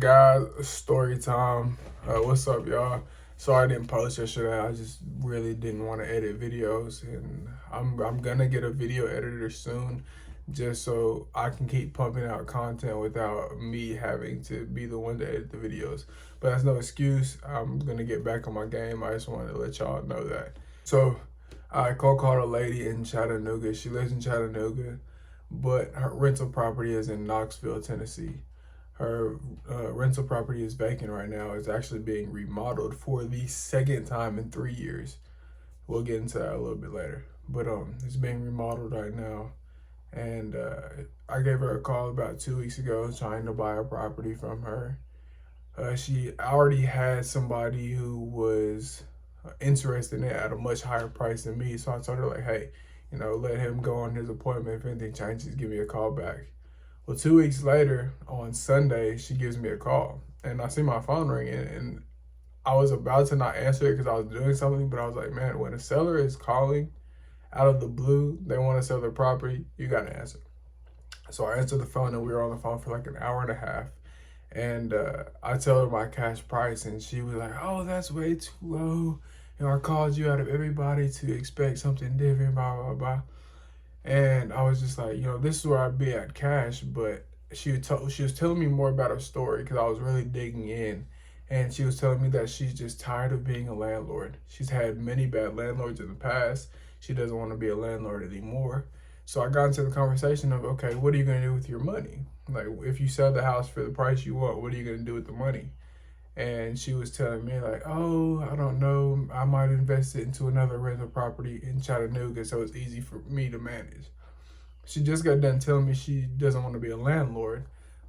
Guys, story time. What's up, y'all? Sorry I didn't post yesterday. I just really didn't want to edit videos, and I'm gonna get a video editor soon, just so I can keep pumping out content without me having to be the one to edit the videos. But that's no excuse. I'm gonna get back on my game. I just wanted to let y'all know that. So I called a lady in Chattanooga. She lives in Chattanooga, but her rental property is in Knoxville, Tennessee. Her rental property is vacant right now. It's actually being remodeled for the second time in 3 years. We'll get into that a little bit later. But it's being remodeled right now. And I gave her a call about 2 weeks ago trying to buy a property from her. She already had somebody who was interested in it at a much higher price than me. So I told her, like, hey, let him go on his appointment. If anything changes, give me a call back. Well, 2 weeks later, on Sunday, she gives me a call, and I see my phone ringing, and I was about to not answer it because I was doing something, but I was like, man, when a seller is calling out of the blue, they want to sell their property, you got to answer. So I answered the phone, and we were on the phone for like an hour and a half, and I told her my cash price, and she was like, oh, that's way too low. I called you out of everybody to expect something different, blah, blah, blah. And I was just like, this is where I'd be at cash. But she was telling me more about her story because I was really digging in. And she was telling me that she's just tired of being a landlord. She's had many bad landlords in the past. She doesn't want to be a landlord anymore. So I got into the conversation of, okay, what are you going to do with your money? Like, if you sell the house for the price you want, what are you going to do with the money? And she was telling me, like, oh, I don't know, I might invest it into another rental property in Chattanooga so it's easy for me to manage. She just got done telling me she doesn't want to be a landlord,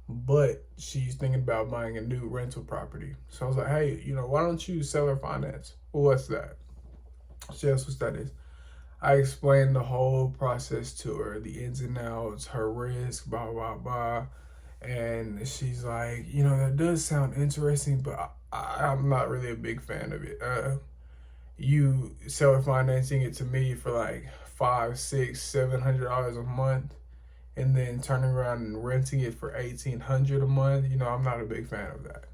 but she's thinking about buying a new rental property. So I was like, hey, why don't you seller finance? Well, what's that? She asked what that is. I explained the whole process to her, the ins and outs, her risk, blah, blah, blah. And she's like, that does sound interesting, but I'm not really a big fan of it. You seller financing it to me for like $500, $600, $700 a month, and then turning around and renting it for $1,800 a month. I'm not a big fan of that.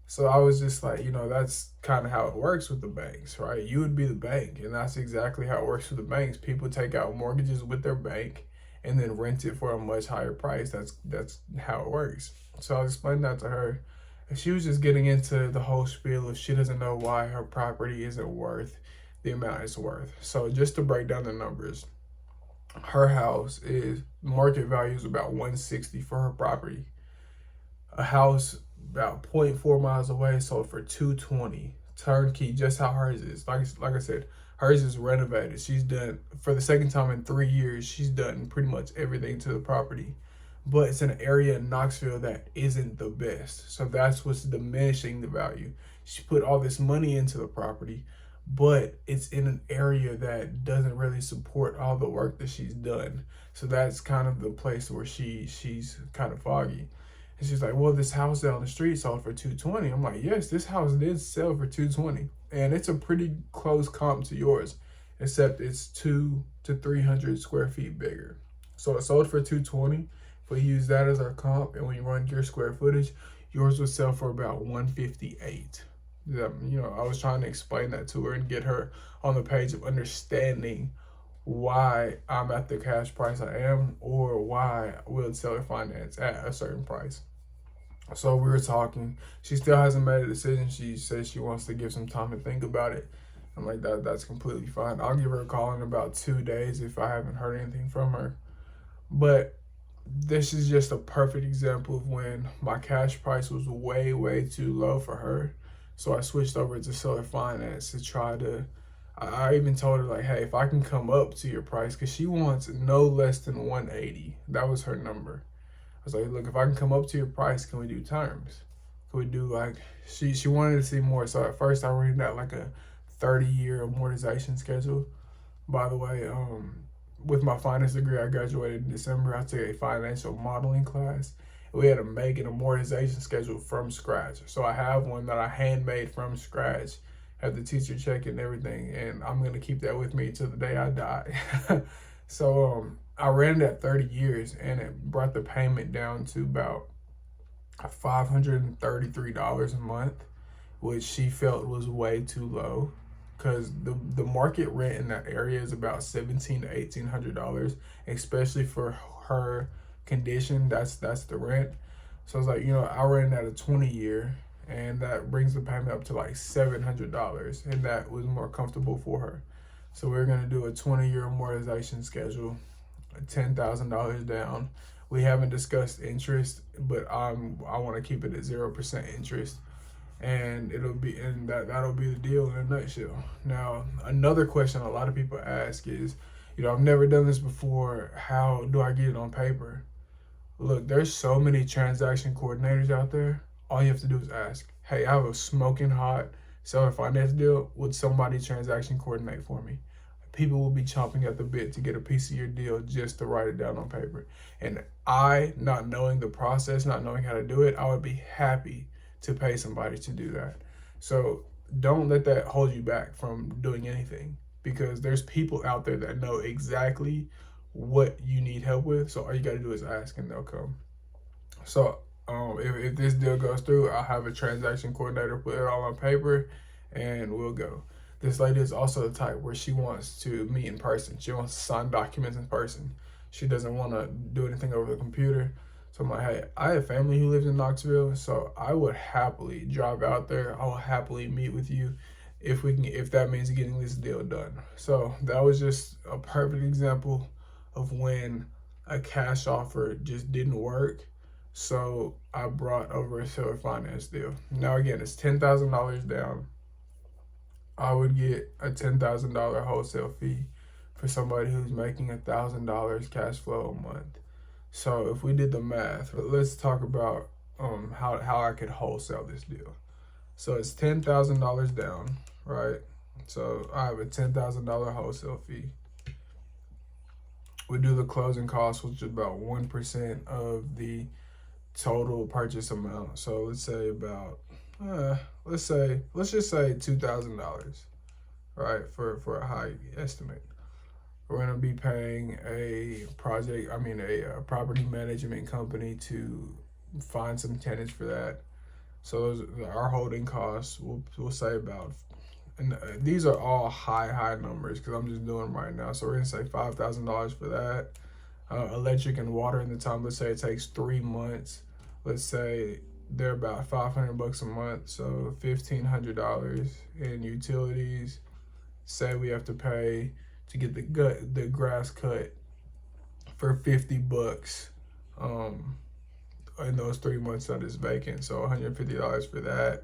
So I was just like, that's kind of how it works with the banks, right? You would be the bank, and that's exactly how it works with the banks. People take out mortgages with their bank and then rent it for a much higher price. That's how it works. So I explained that to her, and she was just getting into the whole spiel of she doesn't know why her property isn't worth the amount it's worth. So just to break down the numbers, her house is market value is about 160 for her property. A house about 0.4 miles away sold for 220 turnkey, just how hers is. Like I said, hers is renovated. She's done, for the second time in 3 years, she's done pretty much everything to the property. But it's in an area in Knoxville that isn't the best. So that's what's diminishing the value. She put all this money into the property, but it's in an area that doesn't really support all the work that she's done. So that's kind of the place where she's kind of foggy. And she's like, well, this house down the street sold for 220. I'm like, yes, this house did sell for 220. And it's a pretty close comp to yours, except it's 200 to 300 square feet bigger. So it sold for 220. If we use that as our comp and we run your square footage, yours would sell for about 158. I was trying to explain that to her and get her on the page of understanding why I'm at the cash price I am, or why I will seller finance at a certain price. So we were talking. She still hasn't made a decision. She says she wants to give some time to think about it. I'm like, that's completely fine. I'll give her a call in about 2 days if I haven't heard anything from her. But this is just a perfect example of when my cash price was way, way too low for her. So I switched over to seller finance to try to, I even told her, like, hey, if I can come up to your price, because she wants no less than 180. That was her number. I was like, look, if I can come up to your price, can we do terms? Can we do like, she wanted to see more. So at first I rented out like a 30-year amortization schedule. By the way, with my finance degree, I graduated in December. I took a financial modeling class. We had to make an amortization schedule from scratch. So I have one that I handmade from scratch, had the teacher check it and everything, and I'm gonna keep that with me till the day I die. So I ran it at 30 years, and it brought the payment down to about $533 a month, which she felt was way too low, because the market rent in that area is about $1,700 to $1,800, especially for her condition. That's the rent. So I was like, I rent at a 20-year, and that brings the payment up to like $700, and that was more comfortable for her. So we're gonna do a 20-year amortization schedule, $10,000 down. We haven't discussed interest, but I want to keep it at 0% interest, and that'll be the deal in a nutshell. Now, another question a lot of people ask is, I've never done this before. How do I get it on paper? Look, there's so many transaction coordinators out there. All you have to do is ask, hey, I have a smoking hot seller finance deal. Would somebody transaction coordinate for me? People will be chomping at the bit to get a piece of your deal just to write it down on paper. And not knowing the process, not knowing how to do it, I would be happy to pay somebody to do that. So don't let that hold you back from doing anything, because there's people out there that know exactly what you need help with. So all you got to do is ask, and they'll come. So if this deal goes through, I'll have a transaction coordinator put it all on paper, and we'll go. This lady is also the type where she wants to meet in person. She wants to sign documents in person. She doesn't want to do anything over the computer. So I'm like, hey, I have family who lives in Knoxville, so I would happily drive out there. I will happily meet with you if that means getting this deal done. So that was just a perfect example of when a cash offer just didn't work. So I brought over a seller finance deal. Now again, it's $10,000 down. I would get a $10,000 wholesale fee for somebody who's making $1,000 cash flow a month. So if we did the math, let's talk about how I could wholesale this deal. So it's $10,000 down, right? So I have a $10,000 wholesale fee. We do the closing costs, which is about 1% of the total purchase amount. So let's say about let's just say $2,000, right? For a high estimate. We're gonna be paying a property management company to find some tenants for that. So those our holding costs. We'll say about, and these are all high numbers because I'm just doing them right now. So we're gonna say $5,000 for that. Electric and water in the time. Let's say it takes 3 months. Let's say they're about $500 a month, so $1,500 in utilities. Say we have to pay to get the grass cut for $50 in those 3 months that it's vacant, so $150 for that.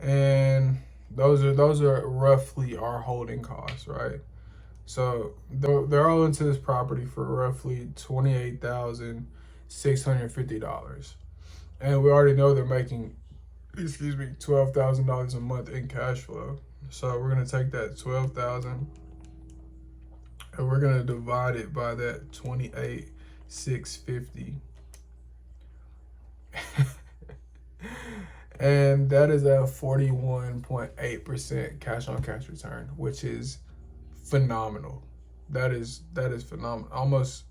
And those are roughly our holding costs, right? So they're all into this property for roughly $28,650. And we already know they're making, $12,000 a month in cash flow. So we're gonna take that 12,000 and we're gonna divide it by that 28,650, and that is a 41.8% cash on cash return, which is phenomenal. That is phenomenal. Almost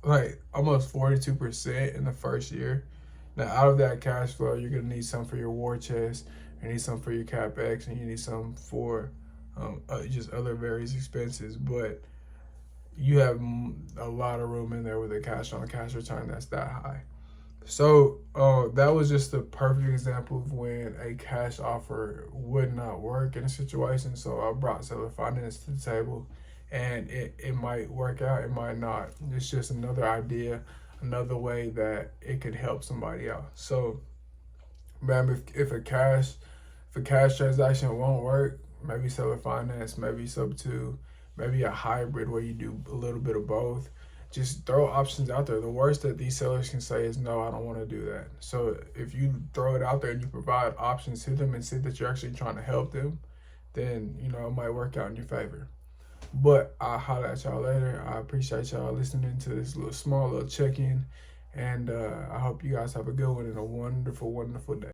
42% in the first year. Now, out of that cash flow, you're gonna need some for your war chest, you need some for your CapEx, and you need some for just other various expenses. But you have a lot of room in there with a cash on cash return that's that high. So that was just a perfect example of when a cash offer would not work in a situation. So I brought seller finance to the table, and it might work out, it might not. It's just another idea, another way that it could help somebody out. So, man, if a cash transaction won't work, maybe seller finance, maybe sub-2, maybe a hybrid where you do a little bit of both. Just throw options out there. The worst that these sellers can say is, no, I don't want to do that. So if you throw it out there and you provide options to them and see that you're actually trying to help them, then, it might work out in your favor. But I'll holler at y'all later. I appreciate y'all listening to this small little check-in. And I hope you guys have a good one and a wonderful, wonderful day.